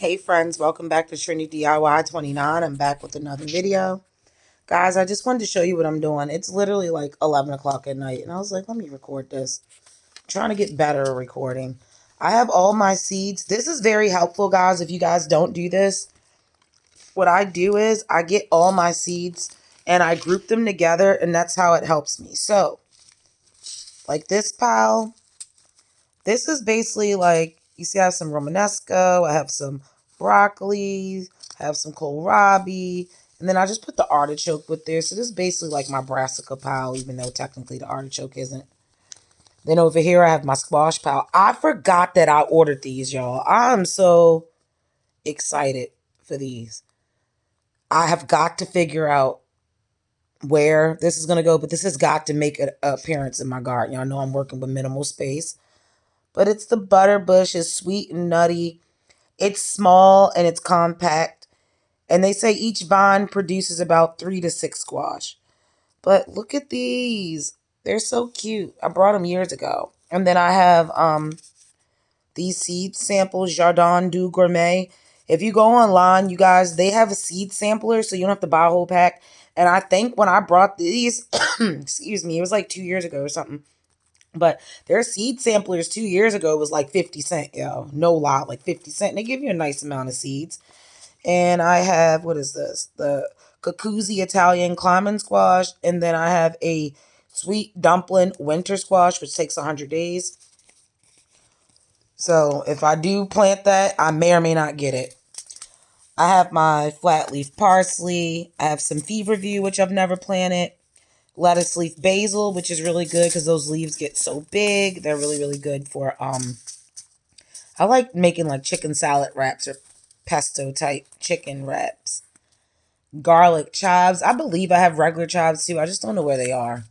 Hey friends, welcome back to Trinity DIY 29. I'm back with another video. Guys, I just wanted to show you what I'm doing. It's literally like 11 o'clock at night, and I was like, let me record this. I'm trying to get better at recording. I have all my seeds. This is very helpful, guys. If you guys don't do this, what I do is I get all my seeds and I group them together, and that's how it helps me. So, like this pile, this is basically like, you see I have some Romanesco, I have some broccoli, I have some kohlrabi, and then I just put the artichoke with there. So this is basically like my brassica pile, even though technically the artichoke isn't. Then over here I have my squash pile. I forgot that I ordered these, y'all. I'm so excited for these. I have got to figure out where this is going to go, but this has got to make an appearance in my garden. Y'all know I'm working with minimal space. But it's the butterbush. It's sweet and nutty. It's small and it's compact. And they say each vine produces about 3 to 6 squash. But look at these. They're so cute. I brought them years ago. And then I have these seed samples, Jardin du Gourmet. If you go online, you guys, they have a seed sampler, so you don't have to buy a whole pack. And I think when I brought these, excuse me, it was like 2 years ago or something. But their seed samplers 2 years ago was like 50 cents, yo. No lie, like 50 cents. And they give you a nice amount of seeds. And I have, what is this? The Cucuzzi Italian climbing squash. And then I have a sweet dumpling winter squash, which takes 100 days. So if I do plant that, I may or may not get it. I have my flat leaf parsley. I have some feverview, which I've never planted. Lettuce leaf basil, which is really good because those leaves get so big. They're really, really good for, I like making like chicken salad wraps or pesto type chicken wraps. Garlic chives. I believe I have regular chives too. I just don't know where they are.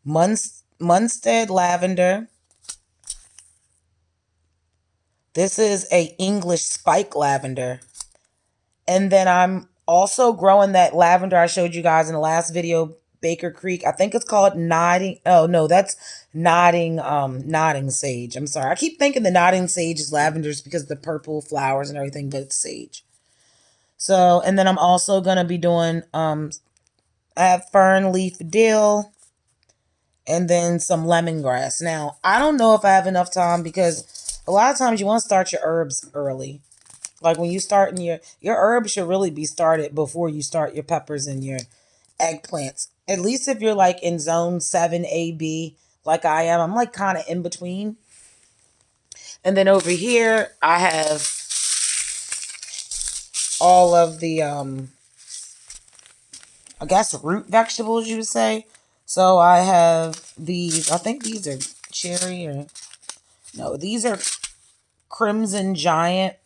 Munstead lavender. This is a English spike lavender. And then I'm also growing that lavender I showed you guys in the last video, Baker Creek. I think it's called nodding. Oh no, that's nodding sage. I'm sorry. I keep thinking the nodding sage is lavenders because of the purple flowers and everything, but it's sage. So, and then I'm also gonna be doing I have fern leaf dill and then some lemongrass. Now, I don't know if I have enough time because a lot of times you want to start your herbs early. Like when you start in your herbs should really be started before you start your peppers and your eggplants. At least if you're like in zone 7AB, like I am. I'm like kind of in between. And then over here, I have all of the, I guess root vegetables you would say. So I have these, I think these are cherry or, no, these are Crimson Giant.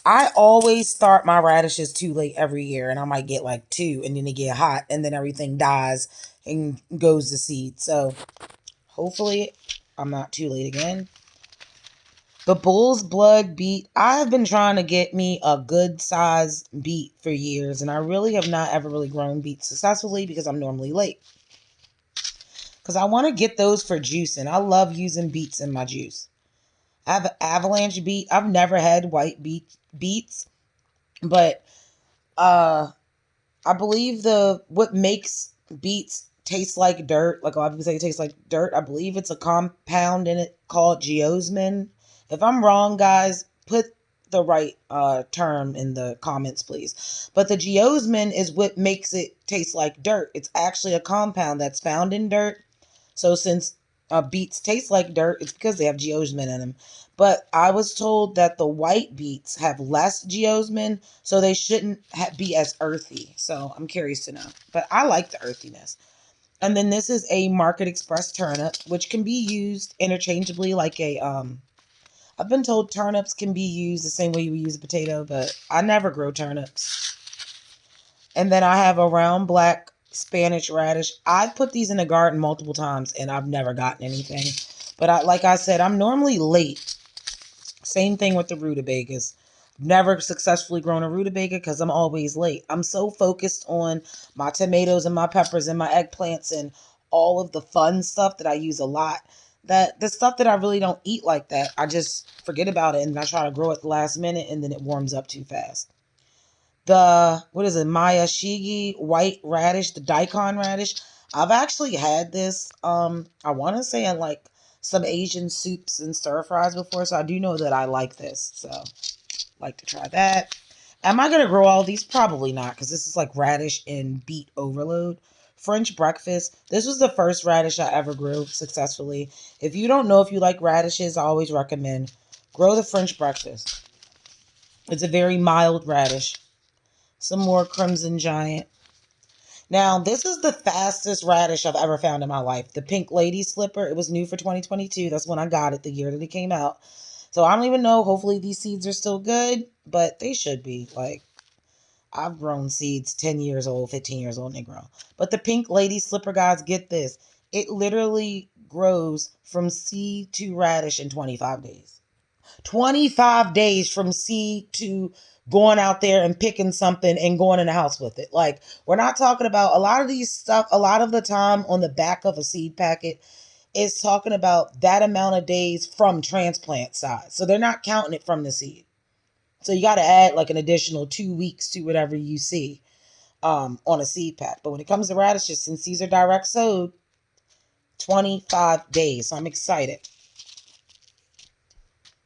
I always start my radishes too late every year, and I might get like 2, and then they get hot, and then everything dies and goes to seed. So hopefully I'm not too late again. The bull's blood beet. I have been trying to get me a good size beet for years, and I really have not ever really grown beets successfully because I'm normally late. Because I want to get those for juicing. I love using beets in my juice. I have an avalanche beet. I've never had white beets, but I believe what makes beets taste like dirt, like a lot of people say it tastes like dirt, I believe it's a compound in it called geosmin. If I'm wrong, guys, put the right term in the comments, please. But the geosmin is what makes it taste like dirt. It's actually a compound that's found in dirt. So since beets taste like dirt, it's because they have geosmin in them. But I was told that the white beets have less geosmin, so they shouldn't be as earthy. So I'm curious to know. But I like the earthiness. And then this is a Market Express turnip, which can be used interchangeably like a, I've been told turnips can be used the same way you would use a potato, but I never grow turnips. And then I have a round black Spanish radish. I've put these in the garden multiple times, and I've never gotten anything. But like I said, I'm normally late. Same thing with the rutabagas. Never successfully grown a rutabaga because I'm always late. I'm so focused on my tomatoes and my peppers and my eggplants and all of the fun stuff that I use a lot that the stuff that I really don't eat like that, I just forget about it and I try to grow it the last minute and then it warms up too fast. The, what is it, Mayashigi white radish, the daikon radish. I've actually had this, I want to say in like some Asian soups and stir fries before, so I do know that I like this. So, like to try that. Am I going to grow all these? Probably not, because this is like radish and beet overload. French breakfast. This was the first radish I ever grew successfully. If you don't know if you like radishes, I always recommend grow the French breakfast. It's a very mild radish. Some more Crimson Giant. Now, this is the fastest radish I've ever found in my life. The Pink Lady Slipper. It was new for 2022. That's when I got it, the year that it came out. So I don't even know. Hopefully these seeds are still good, but they should be. Like, I've grown seeds 10 years old, 15 years old, and they grow. But the Pink Lady Slipper, guys, get this. It literally grows from seed to radish in 25 days. 25 days from seed to going out there and picking something and going in the house with it. Like, we're not talking about a lot of these stuff. A lot of the time on the back of a seed packet is talking about that amount of days from transplant size. So they're not counting it from the seed. So you got to add like an additional 2 weeks to whatever you see on a seed pack. But when it comes to radishes, since these are direct sowed, 25 days. So I'm excited.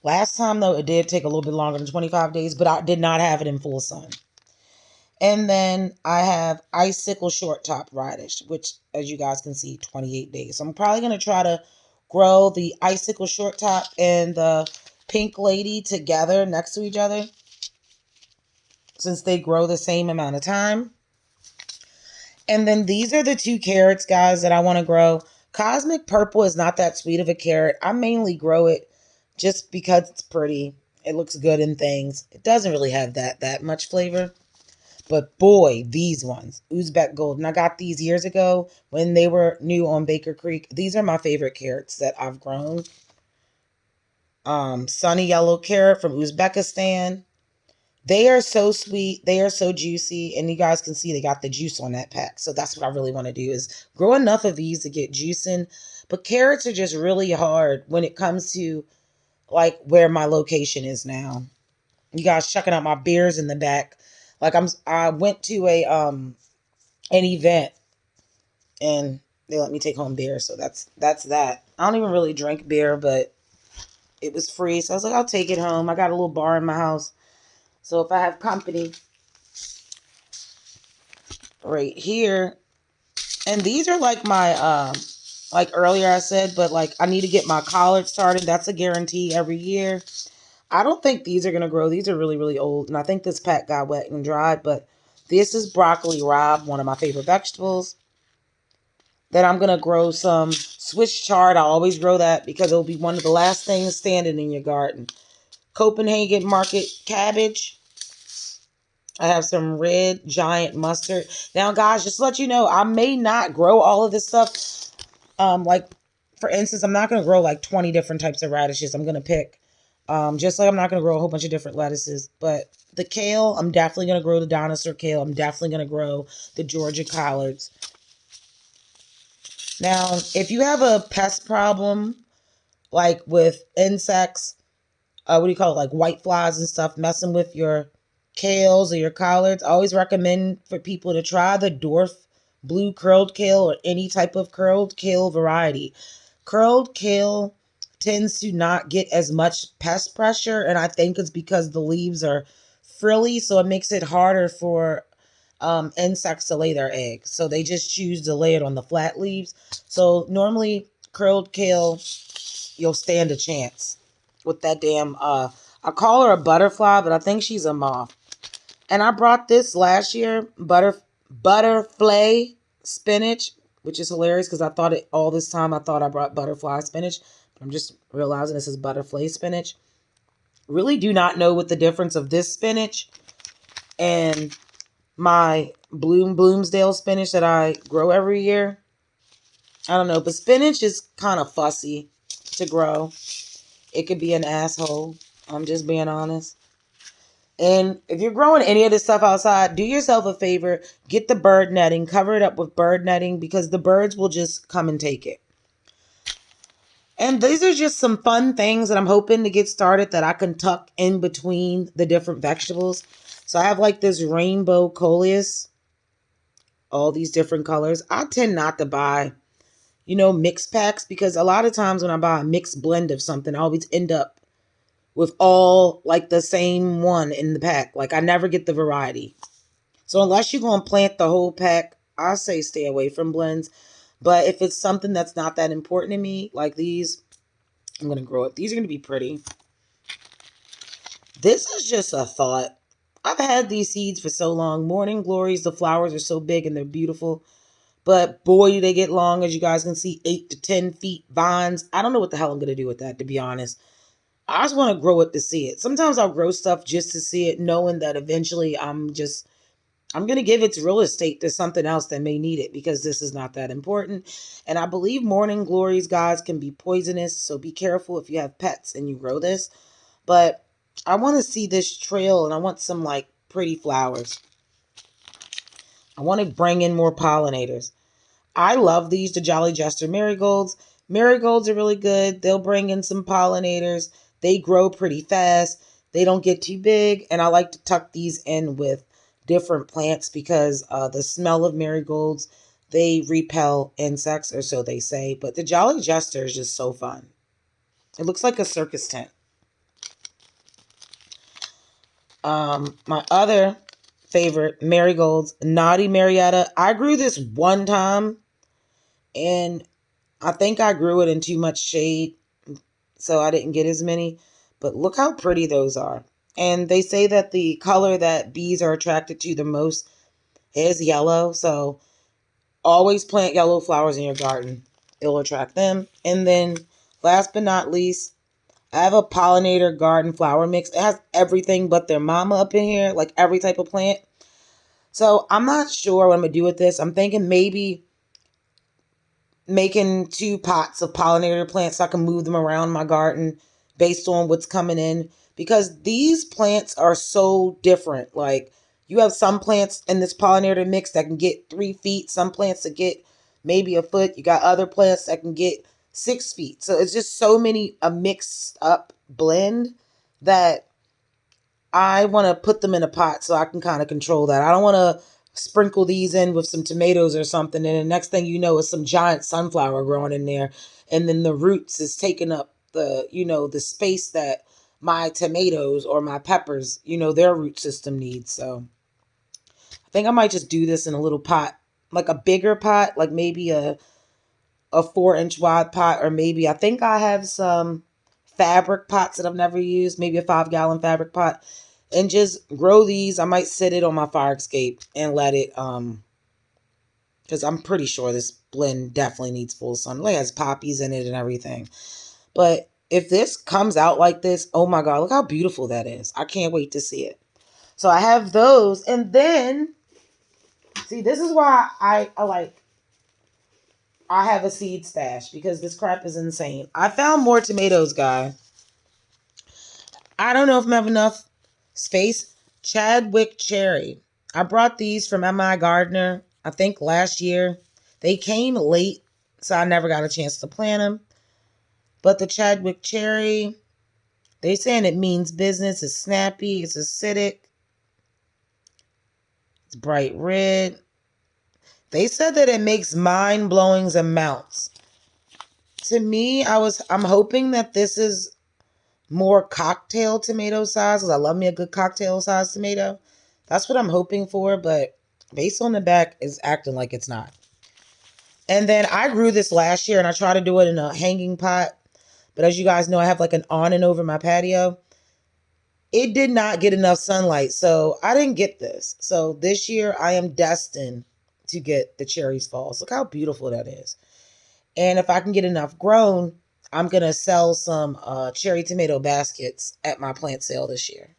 Last time, though, it did take a little bit longer than 25 days, but I did not have it in full sun. And then I have icicle short top radish, which, as you guys can see, 28 days. So I'm probably going to try to grow the icicle short top and the Pink Lady together next to each other, since they grow the same amount of time. And then these are the two carrots, guys, that I want to grow. Cosmic Purple is not that sweet of a carrot. I mainly grow it just because it's pretty. It looks good in things. It doesn't really have that much flavor. But boy, these ones, Uzbek Golden. I got these years ago when they were new on Baker Creek. These are my favorite carrots that I've grown. Sunny Yellow Carrot from Uzbekistan. They are so sweet. They are so juicy. And you guys can see they got the juice on that pack. So that's what I really want to do, is grow enough of these to get juicing. But carrots are just really hard when it comes to like where my location is now. You guys checking out my beers in the back. Like I went to an event and they let me take home beer. So that's that. I don't even really drink beer, but it was free. So I was like, I'll take it home. I got a little bar in my house. So if I have company, right here. And these are like my, like earlier I said, but like I need to get my collard started. That's a guarantee every year. I don't think these are going to grow. These are really, really old. And I think this pack got wet and dried. But this is broccoli rabe, one of my favorite vegetables. Then I'm going to grow some Swiss chard. I always grow that because it'll be one of the last things standing in your garden. Copenhagen market cabbage. I have some red giant mustard. Now, guys, just to let you know, I may not grow all of this stuff. Like, for instance, I'm not going to grow like 20 different types of radishes. I'm going to pick. Just like I'm not going to grow a whole bunch of different lettuces. But the kale, I'm definitely going to grow the dinosaur kale. I'm definitely going to grow the Georgia collards. Now, if you have a pest problem, like with insects, what do you call it, like white flies and stuff, messing with your kales or your collards, I always recommend for people to try the dwarf blue curled kale or any type of curled kale variety. Curled kale tends to not get as much pest pressure, and I think it's because the leaves are frilly, so it makes it harder for insects to lay their eggs. So they just choose to lay it on the flat leaves. So normally curled kale, you'll stand a chance with that damn, I call her a butterfly, but I think she's a moth. And I brought this last year, butterfly spinach, which is hilarious because I thought it all this time. I thought I brought butterfly spinach. But I'm just realizing this is butterfly spinach. Really do not know what the difference of this spinach and my Bloomsdale spinach that I grow every year. I don't know, but spinach is kind of fussy to grow. It could be an asshole. I'm just being honest. And if you're growing any of this stuff outside, do yourself a favor. Get the bird netting. Cover it up with bird netting because the birds will just come and take it. And these are just some fun things that I'm hoping to get started that I can tuck in between the different vegetables. So I have like this rainbow coleus, all these different colors. I tend not to buy, mixed packs because a lot of times when I buy a mixed blend of something, I always end up with all like the same one in the pack. Like I never get the variety. So unless you're going to plant the whole pack, I say stay away from blends. But if it's something that's not that important to me, like these, I'm going to grow it. These are going to be pretty. This is just a thought. I've had these seeds for so long. Morning glories, the flowers are so big and they're beautiful. But boy, do they get long, as you guys can see, 8 to 10 feet vines. I don't know what the hell I'm going to do with that, to be honest. I just want to grow it to see it. Sometimes I'll grow stuff just to see it, knowing that eventually I'm going to give its real estate to something else that may need it because this is not that important. And I believe morning glories, guys, can be poisonous. So be careful if you have pets and you grow this. But I want to see this trail and I want some like pretty flowers. I want to bring in more pollinators. I love these, the Jolly Jester marigolds. Marigolds are really good. They'll bring in some pollinators. They grow pretty fast. They don't get too big. And I like to tuck these in with different plants because the smell of marigolds, they repel insects, or so they say. But the Jolly Jester is just so fun. It looks like a circus tent. My other favorite, marigolds, Naughty Marietta. I grew this one time and I think I grew it in too much shade, so I didn't get as many. But look how pretty those are. And they say that the color that bees are attracted to the most is yellow. So always plant yellow flowers in your garden. It'll attract them. And then last but not least, I have a pollinator garden flower mix. It has everything but their mama up in here, like every type of plant. So I'm not sure what I'm going to do with this. I'm thinking maybe making 2 pots of pollinator plants so I can move them around my garden based on what's coming in, because these plants are so different. Like you have some plants in this pollinator mix that can get 3 feet, some plants that get maybe a foot. You got other plants that can get 6 feet. So it's just so many a mixed up blend that I want to put them in a pot so I can kind of control that. I don't want to sprinkle these in with some tomatoes or something, and the next thing you know is some giant sunflower growing in there, and then the roots is taking up the space that my tomatoes or my peppers, their root system needs. So I think I might just do this in a little pot, like a bigger pot, like maybe a 4-inch wide pot, or maybe I think I have some fabric pots that I've never used, maybe a 5-gallon fabric pot, and just grow these. I might sit it on my fire escape and let it, because I'm pretty sure this blend definitely needs full sunlight. It has poppies in it and everything. But if this comes out like this, oh my God, look how beautiful that is. I can't wait to see it. So I have those. And then, see, this is why I have a seed stash, because this crap is insane. I found more tomatoes, guy. I don't know if I have enough space. Chadwick cherry. I brought these from MI Gardner, I think last year. They came late, so I never got a chance to plant them. But the Chadwick cherry, they saying it means business. It's snappy. It's acidic. It's bright red. They said that it makes mind-blowing amounts. To me, I'm hoping that this is more cocktail tomato size, because I love me a good cocktail size tomato. That's what I'm hoping for, but based on the back, is acting like it's not. And then I grew this last year and I tried to do it in a hanging pot, but as you guys know, I have like an awning over my patio. It did not get enough sunlight, so I didn't get this. So this year I am destined to get the cherries falls. Look how beautiful that is. And if I can get enough grown, I'm going to sell some cherry tomato baskets at my plant sale this year.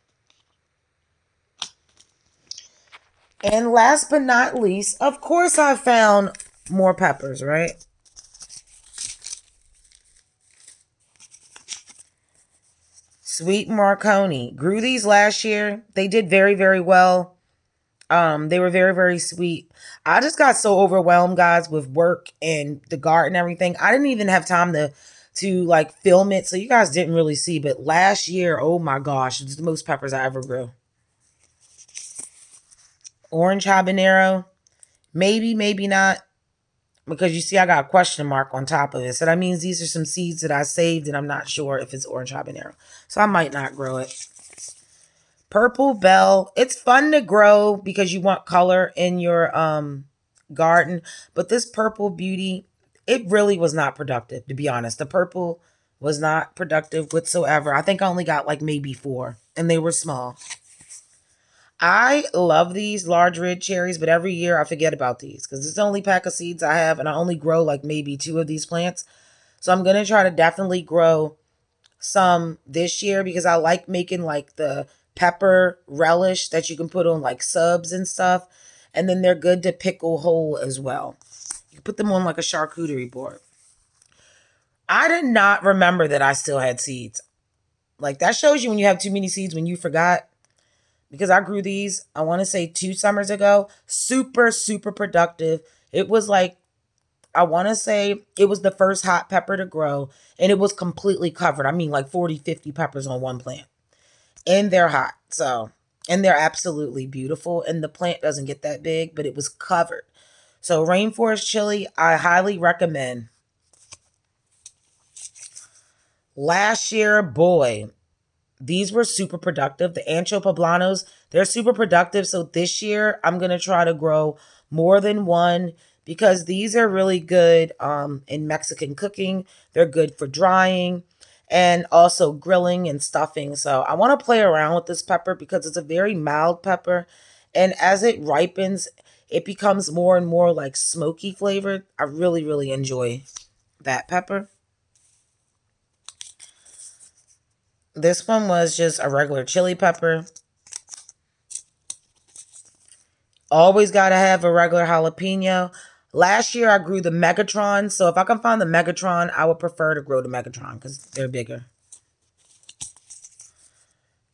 And last but not least, of course, I found more peppers, right? Sweet Marconi. Grew these last year. They did very, very well. They were very, very sweet. I just got so overwhelmed, guys, with work and the garden and everything. I didn't even have time to to like film it. So you guys didn't really see, but last year, oh my gosh, it's the most peppers I ever grew. Orange habanero, maybe, maybe not, because you see I got a question mark on top of it. So that means these are some seeds that I saved and I'm not sure if it's orange habanero. So I might not grow it. Purple bell, it's fun to grow because you want color in your garden. But this purple beauty, it really was not productive, to be honest. The purple was not productive whatsoever. I think I only got like maybe 4 and they were small. I love these large red cherries, but every year I forget about these because it's the only pack of seeds I have and I only grow like maybe 2 of these plants. So I'm going to try to definitely grow some this year because I like making like the pepper relish that you can put on like subs and stuff. And then they're good to pickle whole as well. You put them on like a charcuterie board. I did not remember that I still had seeds. Like that shows you when you have too many seeds when you forgot. Because I grew these, I want to say 2 summers ago. Super, super productive. It was like, I want to say it was the first hot pepper to grow. And it was completely covered. I mean like 40, 50 peppers on one plant. And they're hot. So, and they're absolutely beautiful. And the plant doesn't get that big, but it was covered. So rainforest chili, I highly recommend. Last year, boy, these were super productive. The ancho poblanos, they're super productive. So this year, I'm going to try to grow more than one because these are really good in Mexican cooking. They're good for drying and also grilling and stuffing. So I want to play around with this pepper because it's a very mild pepper. And as it ripens, it becomes more and more like smoky flavored. I really, really enjoy that pepper. This one was just a regular chili pepper. Always got to have a regular jalapeno. Last year I grew the Megatron. So if I can find the Megatron, I would prefer to grow the Megatron because they're bigger.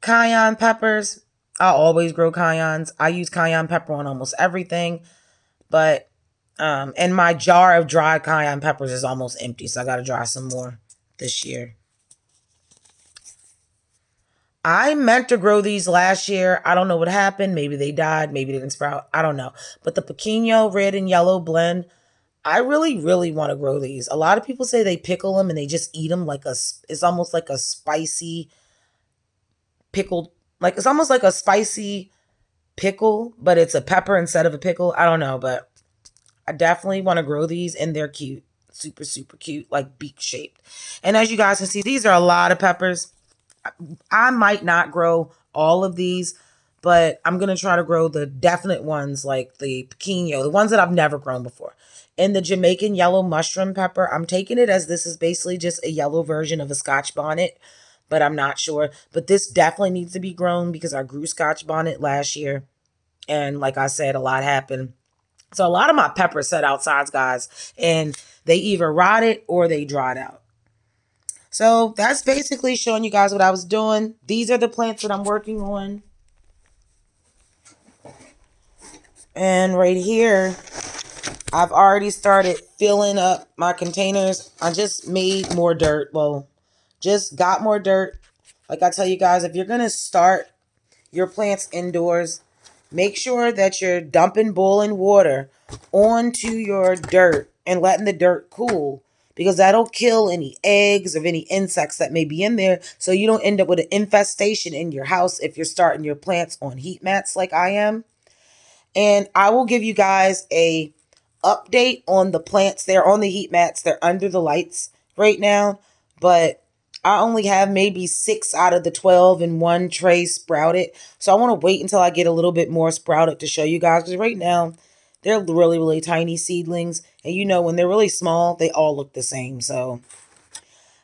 Cayenne peppers. I always grow cayennes. I use cayenne pepper on almost everything. But, and my jar of dried cayenne peppers is almost empty. So I got to dry some more this year. I meant to grow these last year. I don't know what happened. Maybe they died. Maybe they didn't sprout. I don't know. But the Pequeño red and yellow blend, I really, really want to grow these. A lot of people say they pickle them and they just eat them like it's almost like a spicy pickled, like it's almost like a spicy pickle, but it's a pepper instead of a pickle. I don't know, but I definitely want to grow these and they're cute. Super, super cute, like beak shaped. And as you guys can see, these are a lot of peppers. I might not grow all of these, but I'm going to try to grow the definite ones like the Pequeño, the ones that I've never grown before. And the Jamaican yellow mushroom pepper, I'm taking it as this is basically just a yellow version of a Scotch bonnet, but I'm not sure. But this definitely needs to be grown because I grew Scotch bonnet last year. And like I said, a lot happened. So a lot of my peppers set outside, guys, and they either rotted or they dried out. So that's basically showing you guys what I was doing. These are the plants that I'm working on. And right here, I've already started filling up my containers. I just made more dirt. Well, just got more dirt. Like I tell you guys, if you're going to start your plants indoors, make sure that you're dumping boiling water onto your dirt and letting the dirt cool because that'll kill any eggs or any insects that may be in there so you don't end up with an infestation in your house if you're starting your plants on heat mats like I am. And I will give you guys a update on the plants. They're on the heat mats. They're under the lights right now, but I only have maybe 6 out of the 12 in one tray sprouted. So I want to wait until I get a little bit more sprouted to show you guys. Because right now, they're really, really tiny seedlings. And you know, when they're really small, they all look the same. So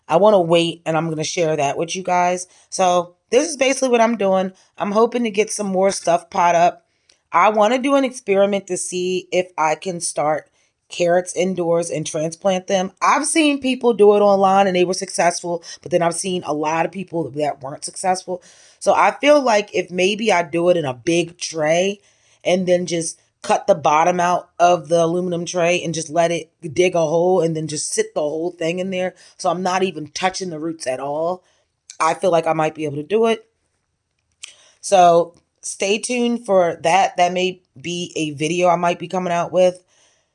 I want to wait and I'm going to share that with you guys. So this is basically what I'm doing. I'm hoping to get some more stuff pot up. I want to do an experiment to see if I can start carrots indoors and transplant them. I've seen people do it online and they were successful, but then I've seen a lot of people that weren't successful. So I feel like if maybe I do it in a big tray and then just cut the bottom out of the aluminum tray and just let it dig a hole and then just sit the whole thing in there. So I'm not even touching the roots at all. I feel like I might be able to do it. So stay tuned for that. That may be a video I might be coming out with.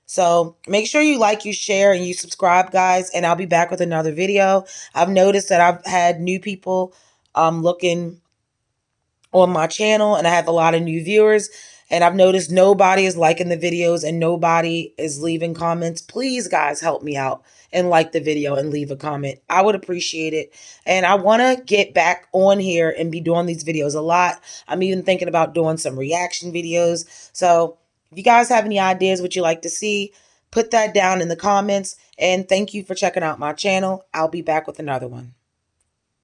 So make sure you like, you share, and you subscribe, guys. And I'll be back with another video. I've noticed that I've had new people looking on my channel, and I have a lot of new viewers, and I've noticed nobody is liking the videos and nobody is leaving comments. Please, guys, help me out and like the video and leave a comment. I would appreciate it. And I want to get back on here and be doing these videos a lot. I'm even thinking about doing some reaction videos. So if you guys have any ideas what you like to see, put that down in the comments. And thank you for checking out my channel. I'll be back with another one.